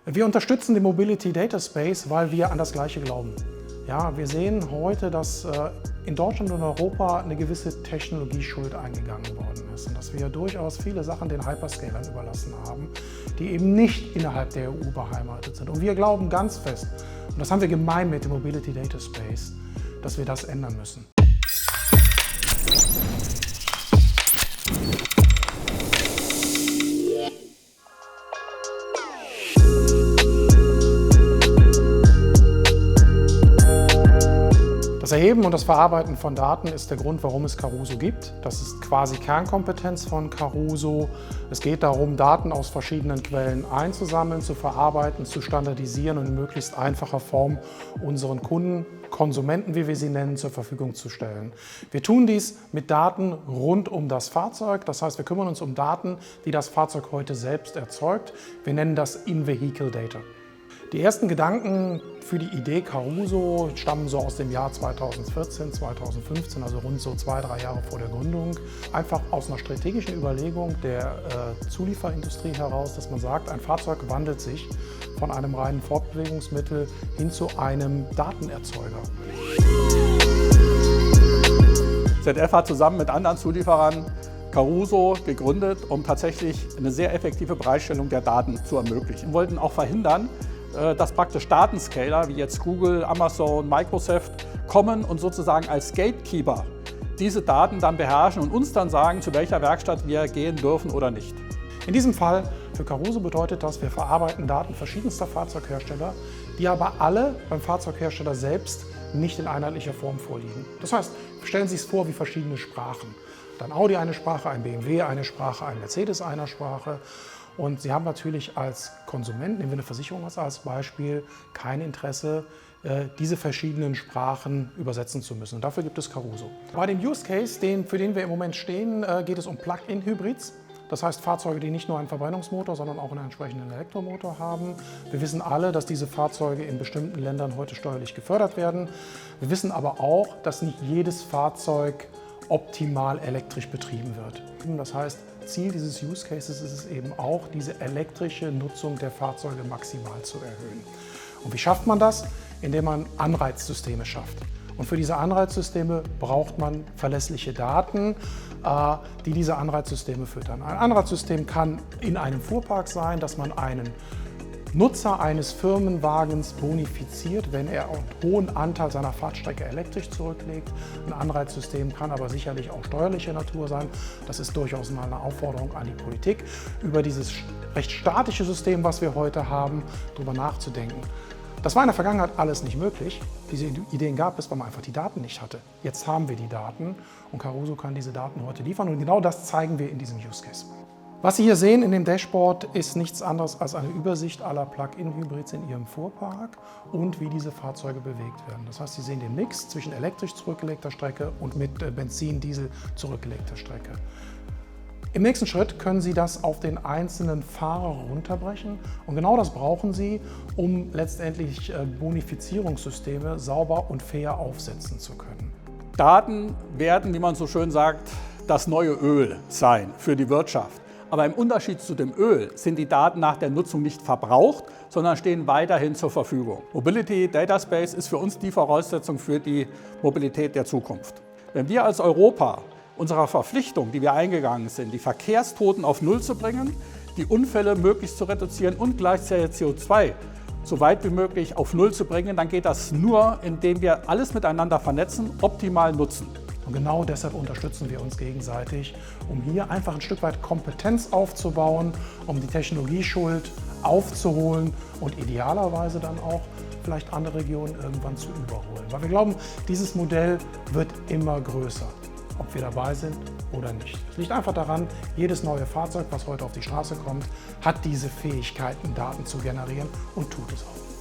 Wir unterstützen den Mobility Data Space, weil wir an das Gleiche glauben. Ja, wir sehen heute, dass in Deutschland und Europa eine gewisse Technologieschuld eingegangen worden ist und dass wir durchaus viele Sachen den Hyperscalern überlassen haben, die eben nicht innerhalb der EU beheimatet sind. Und wir glauben ganz fest, und das haben wir gemein mit dem Mobility Data Space, dass wir das ändern müssen. Das Erheben und das Verarbeiten von Daten ist der Grund, warum es Caruso gibt. Das ist quasi Kernkompetenz von Caruso. Es geht darum, Daten aus verschiedenen Quellen einzusammeln, zu verarbeiten, zu standardisieren und in möglichst einfacher Form unseren Kunden, Konsumenten, wie wir sie nennen, zur Verfügung zu stellen. Wir tun dies mit Daten rund um das Fahrzeug. Das heißt, wir kümmern uns um Daten, die das Fahrzeug heute selbst erzeugt. Wir nennen das In-Vehicle Data. Die ersten Gedanken für die Idee Caruso stammen so aus dem Jahr 2014, 2015, also rund so 2-3 Jahre vor der Gründung. Einfach aus einer strategischen Überlegung der Zulieferindustrie heraus, dass man sagt, ein Fahrzeug wandelt sich von einem reinen Fortbewegungsmittel hin zu einem Datenerzeuger. ZF hat zusammen mit anderen Zulieferern Caruso gegründet, um tatsächlich eine sehr effektive Bereitstellung der Daten zu ermöglichen. Wir wollten auch verhindern, dass praktisch Datenscaler wie jetzt Google, Amazon, Microsoft kommen und sozusagen als Gatekeeper diese Daten dann beherrschen und uns dann sagen, zu welcher Werkstatt wir gehen dürfen oder nicht. In diesem Fall für Caruso bedeutet das, wir verarbeiten Daten verschiedenster Fahrzeughersteller, die aber alle beim Fahrzeughersteller selbst nicht in einheitlicher Form vorliegen. Das heißt, stellen Sie es vor wie verschiedene Sprachen. Ein Audi eine Sprache, ein BMW eine Sprache, ein Mercedes eine Sprache. Und Sie haben natürlich als Konsument, nehmen wir eine Versicherung als Beispiel, kein Interesse, diese verschiedenen Sprachen übersetzen zu müssen. Und dafür gibt es Caruso. Bei dem Use Case, für den wir im Moment stehen, geht es um Plug-in-Hybrids. Das heißt Fahrzeuge, die nicht nur einen Verbrennungsmotor, sondern auch einen entsprechenden Elektromotor haben. Wir wissen alle, dass diese Fahrzeuge in bestimmten Ländern heute steuerlich gefördert werden. Wir wissen aber auch, dass nicht jedes Fahrzeug optimal elektrisch betrieben wird. Das heißt, Ziel dieses Use Cases ist es eben auch, diese elektrische Nutzung der Fahrzeuge maximal zu erhöhen. Und wie schafft man das? Indem man Anreizsysteme schafft. Und für diese Anreizsysteme braucht man verlässliche Daten, die diese Anreizsysteme füttern. Ein Anreizsystem kann in einem Fuhrpark sein, dass man einen Nutzer eines Firmenwagens bonifiziert, wenn er einen hohen Anteil seiner Fahrtstrecke elektrisch zurücklegt. Ein Anreizsystem kann aber sicherlich auch steuerlicher Natur sein. Das ist durchaus mal eine Aufforderung an die Politik, über dieses recht statische System, was wir heute haben, darüber nachzudenken. Das war in der Vergangenheit alles nicht möglich. Diese Ideen gab es, weil man einfach die Daten nicht hatte. Jetzt haben wir die Daten und Caruso kann diese Daten heute liefern und genau das zeigen wir in diesem Use Case. Was Sie hier sehen in dem Dashboard ist nichts anderes als eine Übersicht aller Plug-in-Hybrids in Ihrem Fuhrpark und wie diese Fahrzeuge bewegt werden. Das heißt, Sie sehen den Mix zwischen elektrisch zurückgelegter Strecke und mit Benzin, Diesel zurückgelegter Strecke. Im nächsten Schritt können Sie das auf den einzelnen Fahrer runterbrechen und genau das brauchen Sie, um letztendlich Bonifizierungssysteme sauber und fair aufsetzen zu können. Daten werden, wie man so schön sagt, das neue Öl sein für die Wirtschaft. Aber im Unterschied zu dem Öl sind die Daten nach der Nutzung nicht verbraucht, sondern stehen weiterhin zur Verfügung. Mobility Data Space ist für uns die Voraussetzung für die Mobilität der Zukunft. Wenn wir als Europa unserer Verpflichtung, die wir eingegangen sind, die Verkehrstoten auf Null zu bringen, die Unfälle möglichst zu reduzieren und gleichzeitig CO2 so weit wie möglich auf Null zu bringen, dann geht das nur, indem wir alles miteinander vernetzen, optimal nutzen. Und genau deshalb unterstützen wir uns gegenseitig, um hier einfach ein Stück weit Kompetenz aufzubauen, um die Technologieschuld aufzuholen und idealerweise dann auch vielleicht andere Regionen irgendwann zu überholen. Weil wir glauben, dieses Modell wird immer größer, ob wir dabei sind oder nicht. Es liegt einfach daran, jedes neue Fahrzeug, was heute auf die Straße kommt, hat diese Fähigkeiten, Daten zu generieren und tut es auch.